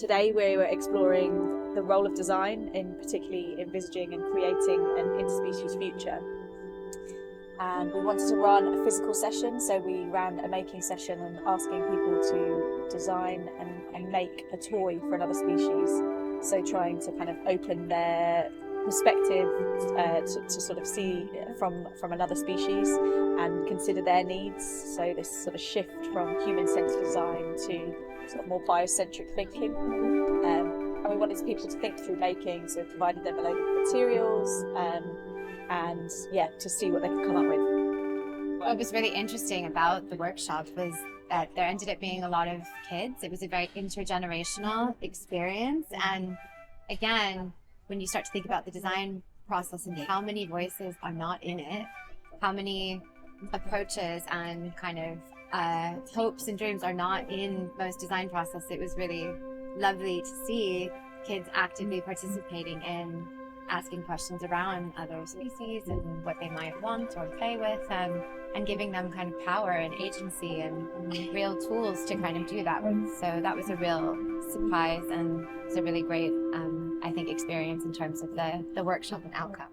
today we were exploring the role of design in particularly envisaging and creating an interspecies future. And we wanted to run a physical session, so we ran a making session and asking people to design and make a toy for another species. So trying to kind of open their perspective to sort of see from another species and consider their needs. So this sort of shift from human-centered design to sort of more biocentric thinking. And we wanted people to think through making, so we provided them a load of materials and to see what they could come up with. What was really interesting about the workshop was that there ended up being a lot of kids. It was a very intergenerational experience. And again, when you start to think about the design process and how many voices are not in it, how many approaches and kind of hopes and dreams are not in most design process, it was really lovely to see kids actively participating in asking questions around other species and what they might want or play with, and giving them kind of power and agency and real tools to kind of do that with. So that was a real surprise, and it's a really great, I think, experience in terms of the workshop and outcome.